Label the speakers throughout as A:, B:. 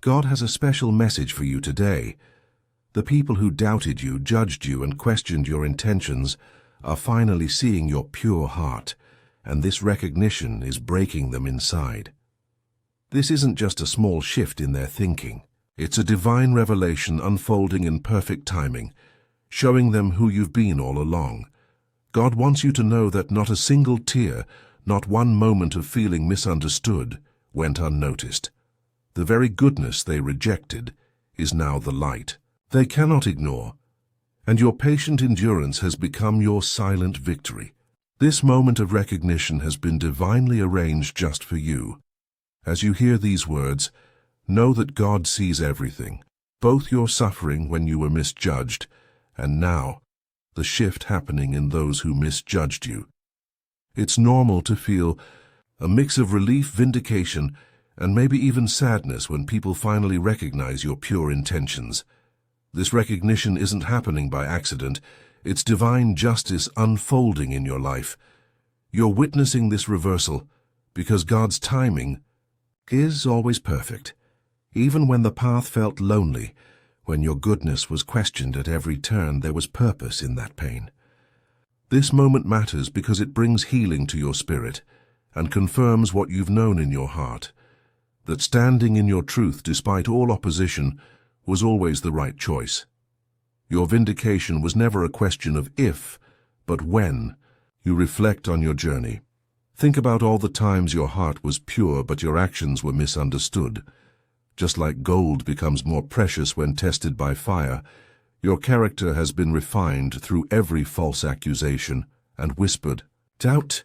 A: God has a special message for you today. The people who doubted you, judged you, and questioned your intentions are finally seeing your pure heart, and this recognition is breaking them inside. This isn't just a small shift in their thinking. It's a divine revelation unfolding in perfect timing, showing them who you've been all along. God wants you to know that not a single tear, not one moment of feeling misunderstood, went unnoticed. The very goodness they rejected is now the light they cannot ignore, and your patient endurance has become your silent victory. This moment of recognition has been divinely arranged just for you. As you hear these words, know that God sees everything, both your suffering when you were misjudged, and now, the shift happening in those who misjudged you. It's normal to feel a mix of relief, vindication, and maybe even sadness when people finally recognize your pure intentions. This recognition isn't happening by accident. It's divine justice unfolding in your life. You're witnessing this reversal because God's timing is always perfect. Even when the path felt lonely, when your goodness was questioned at every turn, there was purpose in that pain. This moment matters because it brings healing to your spirit and confirms what you've known in your heart, that standing in your truth despite all opposition was always the right choice. Your vindication was never a question of if, but when. You reflect on your journey. Think about all the times your heart was pure but your actions were misunderstood. Just like gold becomes more precious when tested by fire, your character has been refined through every false accusation and whispered doubt.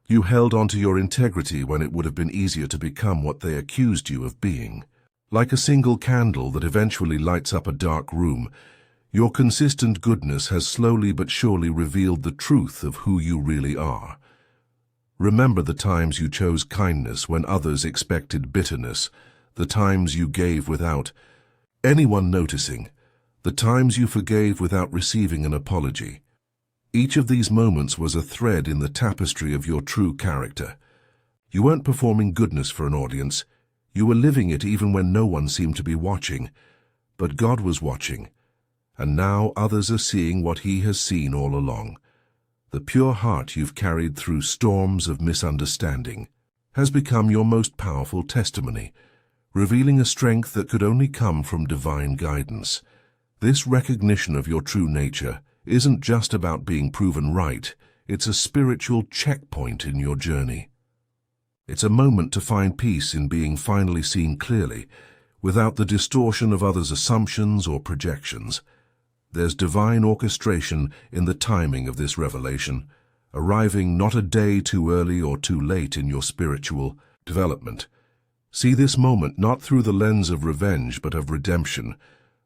A: You held on to your integrity when it would have been easier to become what they accused you of being. Like a single candle that eventually lights up a dark room, your consistent goodness has slowly but surely revealed the truth of who you really are. Remember the times you chose kindness when others expected bitterness, the times you gave without anyone noticing, the times you forgave without receiving an apology. Each of these moments was a thread in the tapestry of your true character. You weren't performing goodness for an audience. You were living it even when no one seemed to be watching. But God was watching, and now others are seeing what He has seen all along. The pure heart you've carried through storms of misunderstanding has become your most powerful testimony, revealing a strength that could only come from divine guidance. This recognition of your true nature isn't just about being proven right, it's a spiritual checkpoint in your journey. It's a moment to find peace in being finally seen clearly, without the distortion of others' assumptions or projections. There's divine orchestration in the timing of this revelation, arriving not a day too early or too late in your spiritual development. See this moment not through the lens of revenge but of redemption,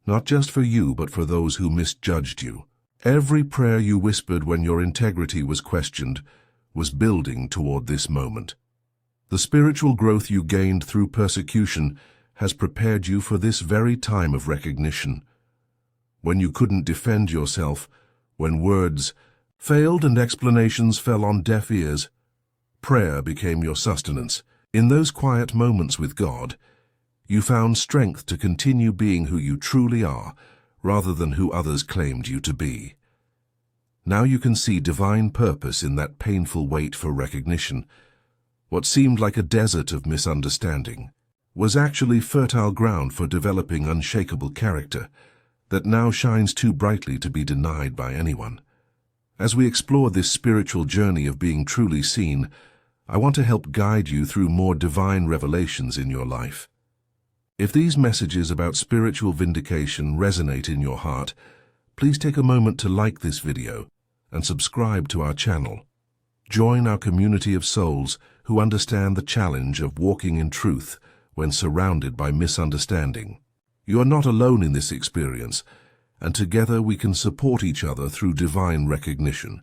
A: not just for you but for those who misjudged you. Every prayer you whispered when your integrity was questioned was building toward this moment. The spiritual growth you gained through persecution has prepared you for this very time of recognition. When you couldn't defend yourself, when words failed and explanations fell on deaf ears, prayer became your sustenance. In those quiet moments with God, you found strength to continue being who you truly are, rather than who others claimed you to be. Now you can see divine purpose in that painful wait for recognition. What seemed like a desert of misunderstanding was actually fertile ground for developing unshakable character that now shines too brightly to be denied by anyone. As we explore this spiritual journey of being truly seen, I want to help guide you through more divine revelations in your life. If these messages about spiritual vindication resonate in your heart, please take a moment to like this video and subscribe to our channel. Join our community of souls who understand the challenge of walking in truth when surrounded by misunderstanding. You are not alone in this experience, and together we can support each other through divine recognition.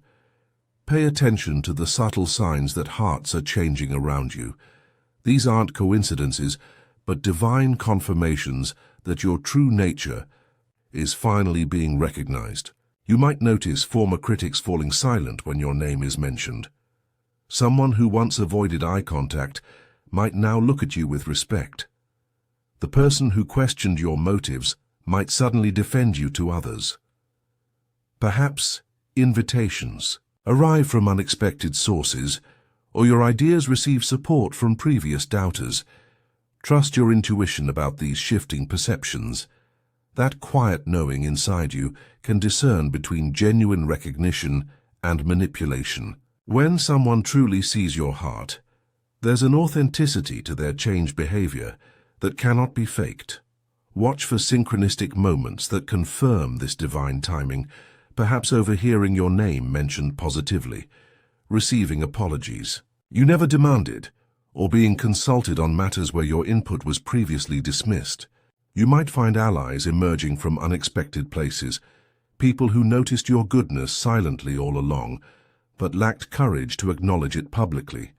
A: Pay attention to the subtle signs that hearts are changing around you. These aren't coincidences, but divine confirmations that your true nature is finally being recognized. You might notice former critics falling silent when your name is mentioned. Someone who once avoided eye contact might now look at you with respect. The person who questioned your motives might suddenly defend you to others. Perhaps invitations arrive from unexpected sources, or your ideas receive support from previous doubters. Trust your intuition about these shifting perceptions. That quiet knowing inside you can discern between genuine recognition and manipulation. When someone truly sees your heart, there's an authenticity to their changed behavior that cannot be faked. Watch for synchronistic moments that confirm this divine timing, perhaps overhearing your name mentioned positively, receiving apologies you never demanded, or being consulted on matters where your input was previously dismissed. You might find allies emerging from unexpected places, people who noticed your goodness silently all along, but lacked courage to acknowledge it publicly.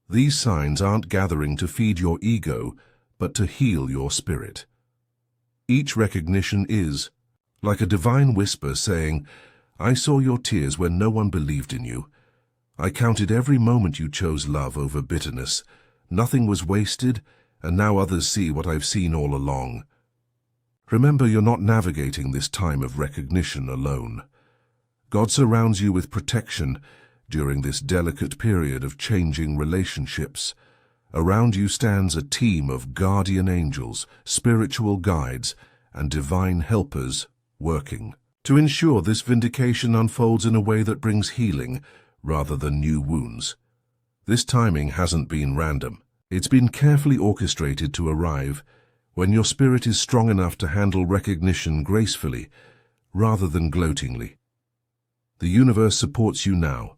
A: These signs aren't gathering to feed your ego, but to heal your spirit. Each recognition is like a divine whisper saying, "I saw your tears when no one believed in you. I counted every moment you chose love over bitterness. Nothing was wasted, and now others see what I've seen all along." Remember, you're not navigating this time of recognition alone. God surrounds you with protection during this delicate period of changing relationships. Around you stands a team of guardian angels, spiritual guides, and divine helpers working to ensure this vindication unfolds in a way that brings healing rather than new wounds. This timing hasn't been random. It's been carefully orchestrated to arrive when your spirit is strong enough to handle recognition gracefully rather than gloatingly. The universe supports you now,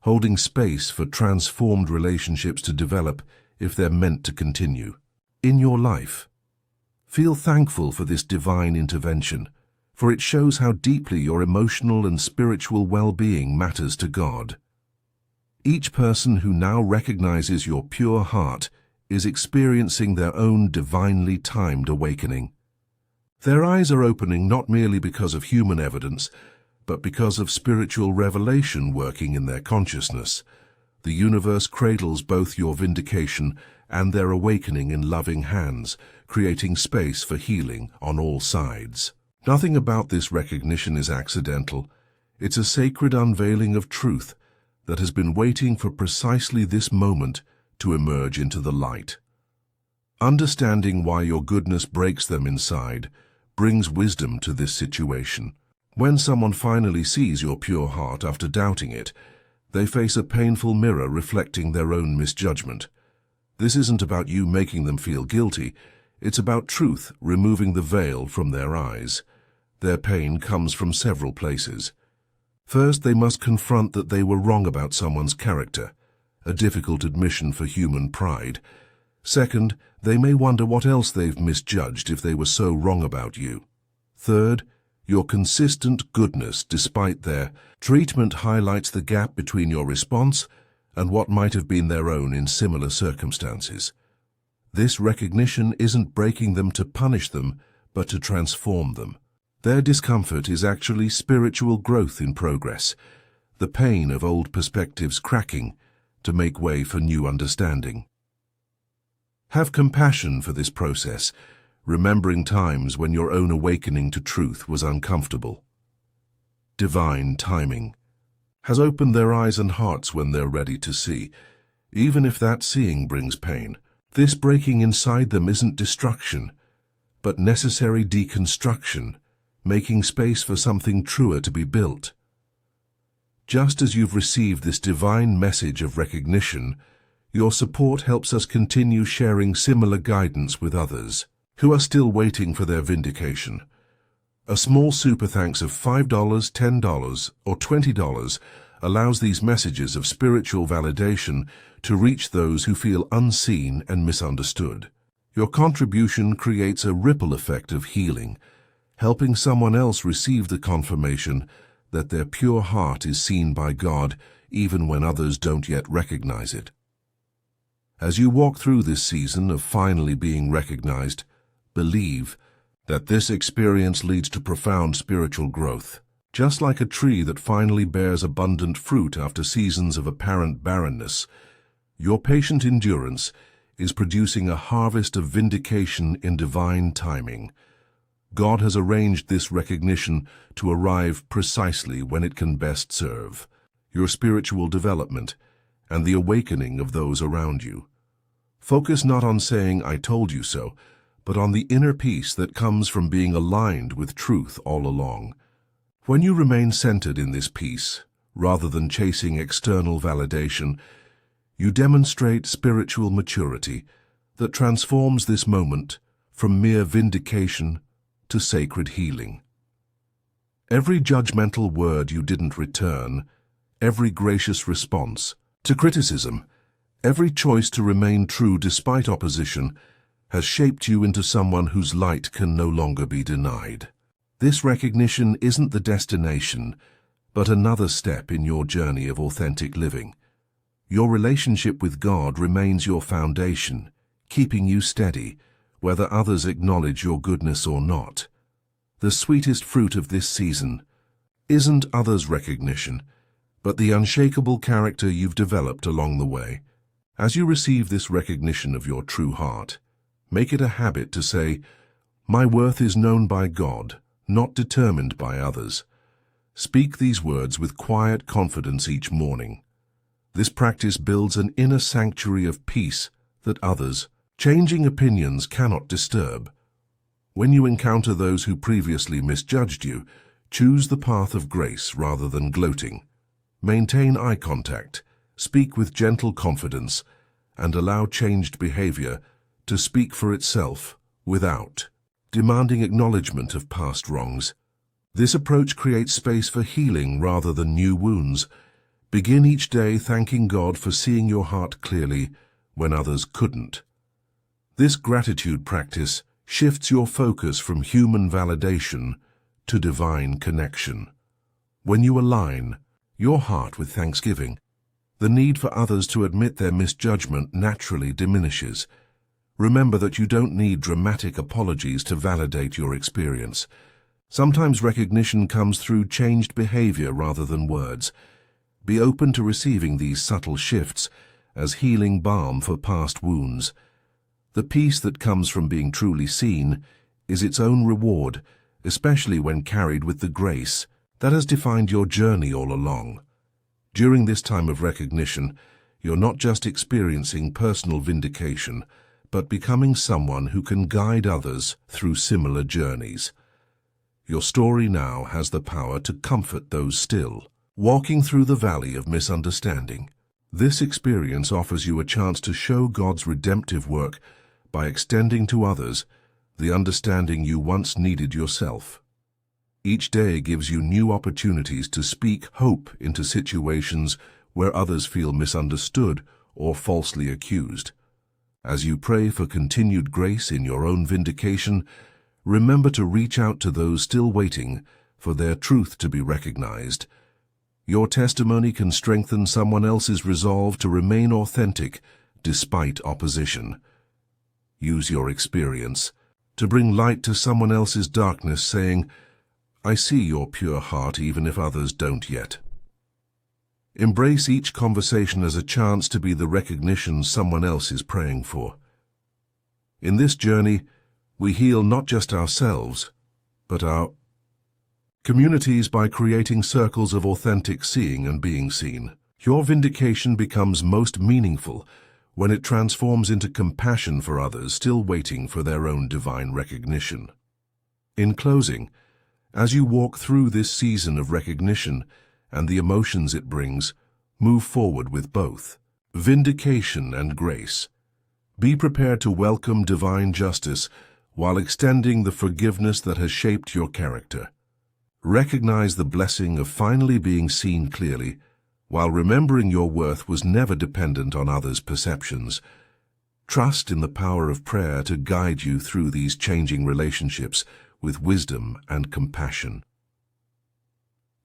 A: holding space for transformed relationships to develop if they're meant to continue. In your life, feel thankful for this divine intervention, for it shows how deeply your emotional and spiritual well-being matters to God. Each person who now recognizes your pure heart is experiencing their own divinely timed awakening. Their eyes are opening not merely because of human evidence, but because of spiritual revelation working in their consciousness. The universe cradles both your vindication and their awakening in loving hands, creating space for healing on all sides. Nothing about this recognition is accidental. It's a sacred unveiling of truth that has been waiting for precisely this moment to emerge into the light. Understanding why your goodness breaks them inside brings wisdom to this situation. When someone finally sees your pure heart after doubting it, they face a painful mirror reflecting their own misjudgment. This isn't about you making them feel guilty. It's about truth removing the veil from their eyes. Their pain comes from several places. First, they must confront that they were wrong about someone's character, a difficult admission for human pride. Second, they may wonder what else they've misjudged if they were so wrong about you. Third, your consistent goodness despite their treatment highlights the gap between your response and what might have been their own in similar circumstances. This recognition isn't breaking them to punish them, but to transform them. Their discomfort is actually spiritual growth in progress, the pain of old perspectives cracking to make way for new understanding. Have compassion for this process, remembering times when your own awakening to truth was uncomfortable. Divine timing has opened their eyes and hearts when they're ready to see, even if that seeing brings pain. This breaking inside them isn't destruction, but necessary deconstruction, making space for something truer to be built. Just as you've received this divine message of recognition, your support helps us continue sharing similar guidance with others who are still waiting for their vindication. A small super thanks of $5, $10, or $20 allows these messages of spiritual validation to reach those who feel unseen and misunderstood. Your contribution creates a ripple effect of healing, helping someone else receive the confirmation that their pure heart is seen by God even when others don't yet recognize it. As you walk through this season of finally being recognized, believe that this experience leads to profound spiritual growth. Just like a tree that finally bears abundant fruit after seasons of apparent barrenness, your patient endurance is producing a harvest of vindication in divine timing. God has arranged this recognition to arrive precisely when it can best serve your spiritual development and the awakening of those around you. Focus not on saying, "I told you so," but on the inner peace that comes from being aligned with truth all along. When you remain centered in this peace, rather than chasing external validation, you demonstrate spiritual maturity that transforms this moment from mere vindication to sacred healing. Every judgmental word you didn't return, every gracious response to criticism, every choice to remain true despite opposition has shaped you into someone whose light can no longer be denied. This recognition isn't the destination, but another step in your journey of authentic living. Your relationship with God remains your foundation, keeping you steady, whether others acknowledge your goodness or not. The sweetest fruit of this season isn't others' recognition, but the unshakable character you've developed along the way. As you receive this recognition of your true heart, make it a habit to say, "My worth is known by God, not determined by others." Speak these words with quiet confidence each morning. This practice builds an inner sanctuary of peace that others' changing opinions cannot disturb. When you encounter those who previously misjudged you, choose the path of grace rather than gloating. Maintain eye contact, speak with gentle confidence, and allow changed behavior to speak for itself without demanding acknowledgement of past wrongs. This approach creates space for healing rather than new wounds. Begin each day thanking God for seeing your heart clearly when others couldn't. This gratitude practice shifts your focus from human validation to divine connection. When you align your heart with thanksgiving, the need for others to admit their misjudgment naturally diminishes. Remember that you don't need dramatic apologies to validate your experience. Sometimes recognition comes through changed behavior rather than words. Be open to receiving these subtle shifts as healing balm for past wounds. The peace that comes from being truly seen is its own reward, especially when carried with the grace that has defined your journey all along. During this time of recognition, you're not just experiencing personal vindication, but becoming someone who can guide others through similar journeys. Your story now has the power to comfort those still walking through the valley of misunderstanding. This experience offers you a chance to show God's redemptive work by extending to others the understanding you once needed yourself. Each day gives you new opportunities to speak hope into situations where others feel misunderstood or falsely accused. As you pray for continued grace in your own vindication, remember to reach out to those still waiting for their truth to be recognized. Your testimony can strengthen someone else's resolve to remain authentic despite opposition. Use your experience to bring light to someone else's darkness, saying, "I see your pure heart even if others don't yet." Embrace each conversation as a chance to be the recognition someone else is praying for. In this journey, we heal not just ourselves, but our communities by creating circles of authentic seeing and being seen. Your vindication becomes most meaningful when it transforms into compassion for others still waiting for their own divine recognition. In closing, as you walk through this season of recognition and the emotions it brings, move forward with both vindication and grace. Be prepared to welcome divine justice while extending the forgiveness that has shaped your character. Recognize the blessing of finally being seen clearly, while remembering your worth was never dependent on others' perceptions. Trust in the power of prayer to guide you through these changing relationships with wisdom and compassion.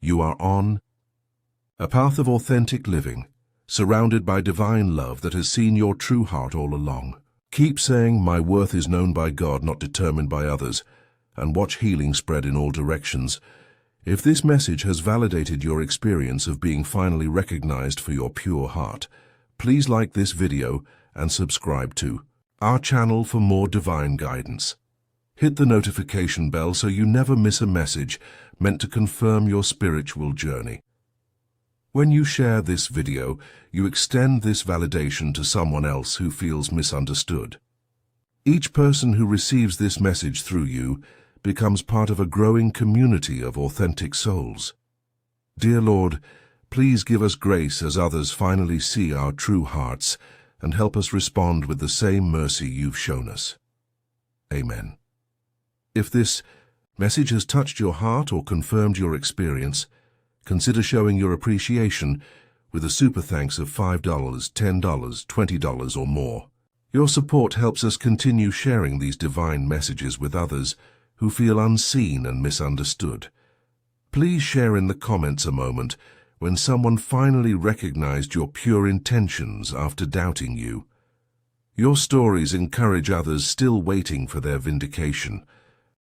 A: You are on a path of authentic living, surrounded by divine love that has seen your true heart all along. Keep saying, "My worth is known by God, not determined by others," and watch healing spread in all directions. If this message has validated your experience of being finally recognized for your pure heart, please like this video and subscribe to our channel for more divine guidance. Hit the notification bell so you never miss a message meant to confirm your spiritual journey. When you share this video, you extend this validation to someone else who feels misunderstood. Each person who receives this message through you becomes part of a growing community of authentic souls. Dear Lord, please give us grace as others finally see our true hearts and help us respond with the same mercy you've shown us. Amen. If this message has touched your heart or confirmed your experience, consider showing your appreciation with a super thanks of $5, $10, $20 or more. Your support helps us continue sharing these divine messages with others who feel unseen and misunderstood. Please share in the comments a moment when someone finally recognized your pure intentions after doubting you. Your stories encourage others still waiting for their vindication,